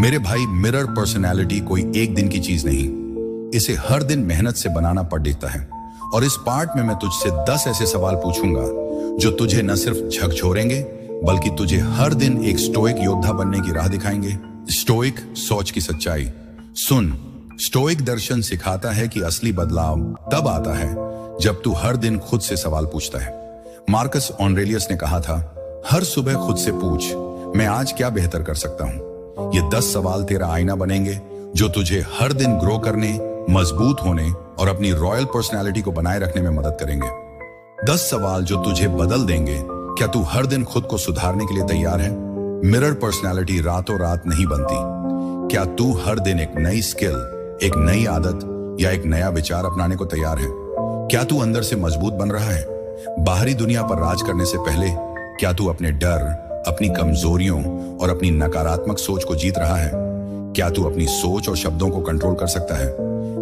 मेरे भाई, मिरर पर्सनालिटी कोई एक दिन की चीज नहीं, इसे हर दिन मेहनत से बनाना पड़ता है। और इस पार्ट में मैं तुझसे 10 ऐसे सवाल पूछूंगा जो तुझे न सिर्फ झकझोरेंगे बल्कि तुझे हर दिन एक स्टोइक योद्धा बनने की राह दिखाएंगे। स्टोइक सोच की सच्चाई सुन। स्टोइक दर्शन सिखाता है कि असली बदलाव तब आता है जब तू हर दिन खुद से सवाल पूछता है। मार्कस ऑरेलियस ने कहा था, हर सुबह खुद से पूछ, मैं आज क्या बेहतर कर सकता हूं। ये 10 सवाल तेरा आईना बनेंगे जो तुझे हर दिन ग्रो करने, मजबूत होने और अपनी रॉयल पर्सनालिटी को बनाए रखने में मदद करेंगे। 10 सवाल जो तुझे बदल देंगे। क्या तू हर दिन खुद को सुधारने के लिए तैयार है? मिरर पर्सनालिटी रातों रात नहीं बनती। क्या तू हर दिन एक नई स्किल, एक नई आदत या एक नया विचार अपनाने को तैयार है? क्या तू अंदर से मजबूत बन रहा है? बाहरी दुनिया पर राज करने से पहले क्या तू अपने डर, अपनी कमजोरियों और अपनी नकारात्मक सोच को जीत रहा है? क्या तू अपनी सोच और शब्दों को कंट्रोल कर सकता है?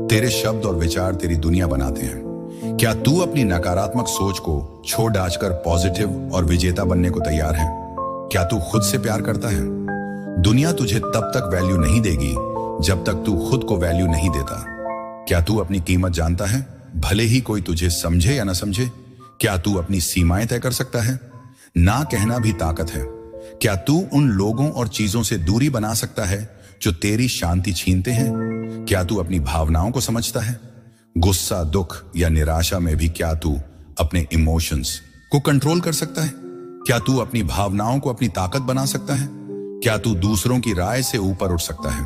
तेरे शब्द और विचार तेरी दुनिया बनाते हैं। क्या तू अपनी नकारात्मक सोच को छोड़ डालकर पॉजिटिव और विजेता बनने को तैयार है? क्या तू खुद से प्यार करता है? दुनिया तुझे तब तक वैल्यू नहीं देगी जब तक तू खुद को वैल्यू नहीं देता। क्या तू अपनी कीमत जानता है, भले ही कोई तुझे समझे या ना समझे? क्या तू अपनी सीमाएं तय कर सकता है? ना कहना भी ताकत है। क्या तू उन लोगों और चीजों से दूरी बना सकता है जो तेरी शांति छीनते हैं? क्या तू अपनी भावनाओं को समझता है? गुस्सा, दुख या निराशा में भी क्या तू अपने इमोशंस को कंट्रोल कर सकता है? क्या तू अपनी भावनाओं को अपनी ताकत बना सकता है? क्या तू दूसरों की राय से ऊपर उठ सकता है?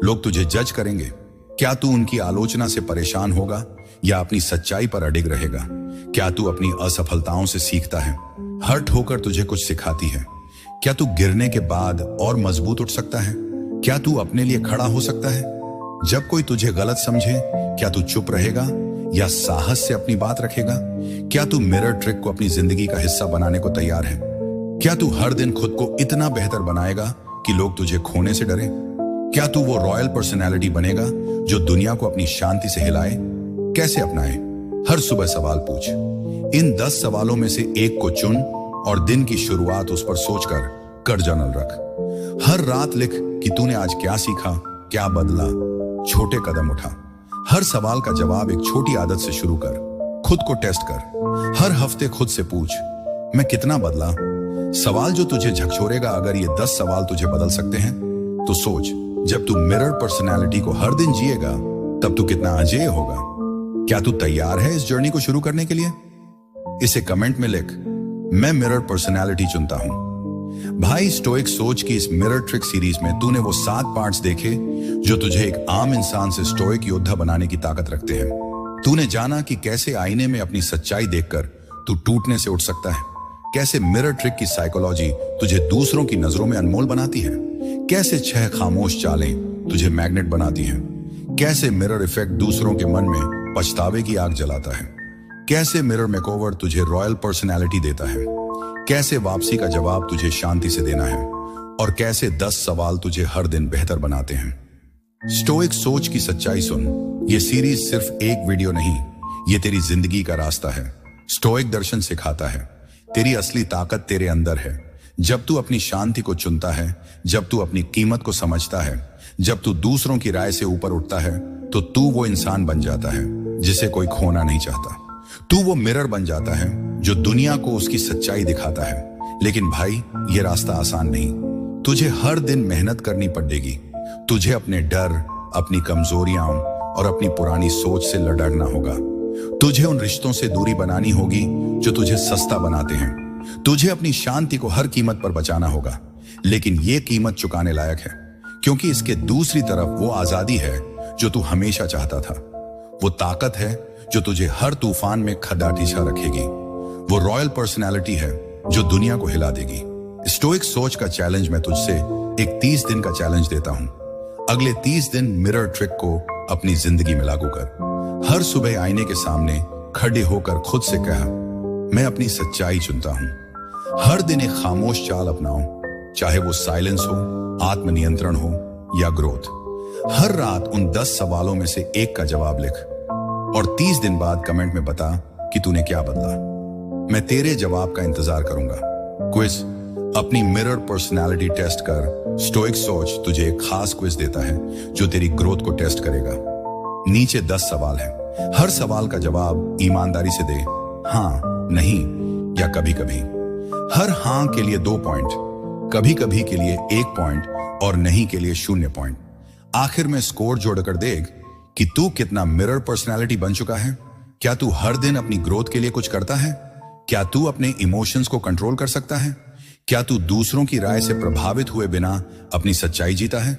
लोग तुझे जज करेंगे, क्या तू उनकी आलोचना से परेशान होगा या अपनी सच्चाई पर अडिग रहेगा? क्या तू अपनी असफलताओं से सीखता है? हर ठोकर तुझे कुछ सिखाती है। क्या तू गिरने के बाद और मजबूत उठ सकता है? क्या तू अपने लिए खड़ा हो सकता है? जब कोई तुझे गलत समझे, क्या तू चुप रहेगा या साहस से अपनी बात रखेगा? क्या तू मिरर ट्रिक को अपनी जिंदगी का हिस्सा बनाने को तैयार है? क्या तू हर दिन खुद को इतना बेहतर बनाएगा कि लोग तुझे खोने से डरे? क्या तू वो रॉयल पर्सनैलिटी बनेगा जो दुनिया को अपनी शांति से हिलाए? कैसे अपनाए? हर सुबह सवाल पूछ। इन 10 सवालों में से एक को चुन और दिन की शुरुआत उस पर सोचकर कर जर्नल रख। हर रात लिख कि तूने आज क्या सीखा, क्या बदला, छोटे कदम उठा। हर सवाल का जवाब एक छोटी आदत से शुरू कर। खुद को टेस्ट कर। हर हफ्ते खुद से पूछ, मैं कितना बदला? सवाल जो तुझे झकझोरेगा। अगर ये 10 सवाल तुझे बदल सकते हैं तो सोच, जब तू मिरर पर्सनैलिटी को हर दिन जिएगा तब तू कितना अजेय होगा। क्या तू तैयार है इस जर्नी को शुरू करने के लिए? इसे कमेंट में लिख, मैं मिरर पर्सनैलिटी चुनता हूं। भाई, स्टोइक सोच की इस मिरर ट्रिक सीरीज में तूने वो 7 पार्ट्स देखे जो तुझे एक आम इंसान से स्टोइक योद्धा बनाने की ताकत रखते हैं। तूने जाना कि कैसे आईने में अपनी सच्चाई देखकर तू टूटने से उठ सकता है, कैसे मिरर ट्रिक की साइकोलॉजी तुझे दूसरों की नजरों में अनमोल बनाती है, कैसे 6 खामोश चालें तुझे मैग्नेट बनाती हैं, कैसे मिरर इफेक्ट दूसरों के मन में पछतावे की आग जलाता है, कैसे मिरर मेकओवर तुझे रॉयल पर्सनैलिटी देता है, कैसे वापसी का जवाब तुझे शांति से देना है और कैसे 10 सवाल तुझे हर दिन बेहतर बनाते हैं। स्टोइक सोच की सच्चाई सुन। ये सीरीज सिर्फ एक वीडियो नहीं, ये तेरी जिंदगी का रास्ता है। स्टोइक दर्शन सिखाता है तेरी असली ताकत तेरे अंदर है। जब तू अपनी शांति को चुनता है, जब तू अपनी कीमत को समझता है, जब तू दूसरों की राय से ऊपर उठता है, तो तू वो इंसान बन जाता है जिसे कोई खोना नहीं चाहता। तू वो मिरर बन जाता है जो दुनिया को उसकी सच्चाई दिखाता है। लेकिन भाई, ये रास्ता आसान नहीं। तुझे हर दिन मेहनत करनी पड़ेगी। तुझे अपने डर, अपनी कमजोरियां और अपनी पुरानी सोच से लड़ना होगा। तुझे उन रिश्तों से दूरी बनानी होगी जो तुझे सस्ता बनाते हैं। तुझे अपनी शांति को हर कीमत पर बचाना होगा, लेकिन ये कीमत चुकाने लायक है, क्योंकि इसके दूसरी तरफ वो आजादी है जो तू हमेशा चाहता था। वो ताकत है जो तुझे हर तूफान में खदाटीछा रखेगी। वो रॉयल पर्सनैलिटी है जो दुनिया को हिला देगी। स्टोइक सोच का चैलेंज मैं तुझसे एक 30 दिन का चैलेंज देता हूं। अगले 30 दिन मिरर ट्रिक को अपनी जिंदगी में लागू कर। हर सुबह आईने के सामने खड़े होकर खुद से कह, मैं अपनी सच्चाई चुनता हूं। हर दिन एक खामोश चाल अपनाओ, चाहे वो साइलेंस हो, आत्मनियंत्रण हो या ग्रोथ। हर रात उन 10 सवालों में से एक का जवाब लिख और 30 दिन बाद कमेंट में बता कि तूने क्या बदला। मैं तेरे जवाब का इंतजार करूंगा। क्विज, अपनी मिरर पर्सनालिटी टेस्ट कर। स्टोइक सोच तुझे एक खास क्विज देता है जो तेरी ग्रोथ को टेस्ट करेगा। नीचे 10 सवाल हैं। हर सवाल का जवाब ईमानदारी से दे, हाँ, नहीं या कभी कभी। हर हाँ के लिए 2 पॉइंट, कभी कभी के लिए 1 पॉइंट और नहीं के लिए 0 पॉइंट। आखिर में स्कोर जोड़कर देख कि तू कितना मिरर पर्सनालिटी बन चुका है। क्या तू हर दिन अपनी ग्रोथ के लिए कुछ करता है? क्या तू अपने इमोशंस को कंट्रोल कर सकता है? क्या तू दूसरों की राय से प्रभावित हुए बिना अपनी सच्चाई जीता है?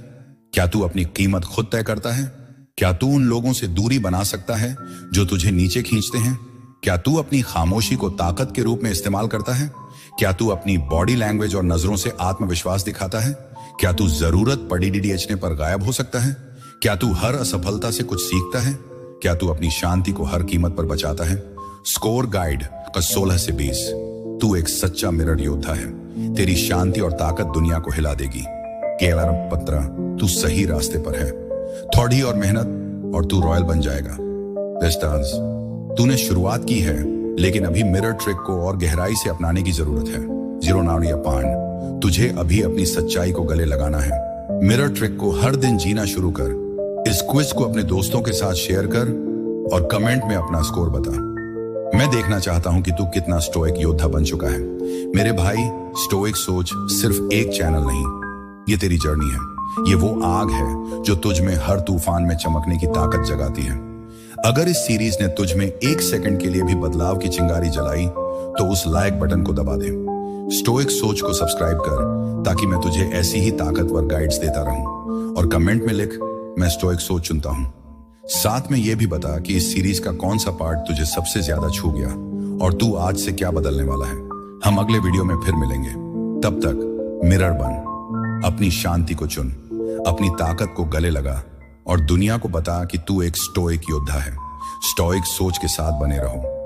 क्या तू अपनी कीमत खुद तय करता है? क्या तू उन लोगों से दूरी बना सकता है जो तुझे नीचे खींचते हैं? क्या तू अपनी खामोशी को ताकत के रूप में इस्तेमाल करता है? क्या तू अपनी बॉडी लैंग्वेज और नजरों से आत्मविश्वास दिखाता है? क्या तू जरूरत पड़ी डीडीएचने पर गायब हो सकता है? क्या तू हर असफलता से कुछ सीखता है? क्या तू अपनी शांति को हर कीमत पर बचाता है? स्कोर गाइड का 16 से 20। तू एक सच्चा मिरर योद्धा है। तेरी शांति और ताकत दुनिया को हिला देगी। 15, तू सही रास्ते पर है। थोड़ी और मेहनत और तू रॉयल बन जाएगा। डिस्टेंस, तूने शुरुआत की है, लेकिन अभी मिरर ट्रिक को और गहराई से अपनाने की जरूरत है। 09 या पान, तुझे अभी अपनी सच्चाई को गले लगाना है। मिरर ट्रिक को हर दिन जीना शुरू कर। इस क्विज को अपने दोस्तों के साथ शेयर कर और कमेंट में अपना स्कोर बता। मैं देखना चाहता हूं कि तू कितना स्टोइक योद्धा बन चुका है। मेरे भाई, स्टोइक सोच सिर्फ एक चैनल नहीं, ये तेरी जर्नी है। ये वो आग है जो तुझ में हर तूफान में चमकने की ताकत जगाती है। अगर इस सीरीज ने तुझ में 1 सेकंड के लिए भी बदलाव की चिंगारी जलाई तो उस लाइक बटन को दबा दे। स्टोइक सोच को सब्सक्राइब कर ताकि मैं तुझे ऐसी ही ताकतवर गाइड्स देता रहूं। और कमेंट में लिख, मैं स्टोइक सोच चुनता हूं। साथ में यह भी बता कि इस सीरीज का कौन सा पार्ट तुझे सबसे ज्यादा छू गया और तू आज से क्या बदलने वाला है। हम अगले वीडियो में फिर मिलेंगे। तब तक मिरर बन, अपनी शांति को चुन, अपनी ताकत को गले लगा और दुनिया को बता कि तू एक स्टोइक योद्धा है। स्टोइक सोच के साथ बने रहो।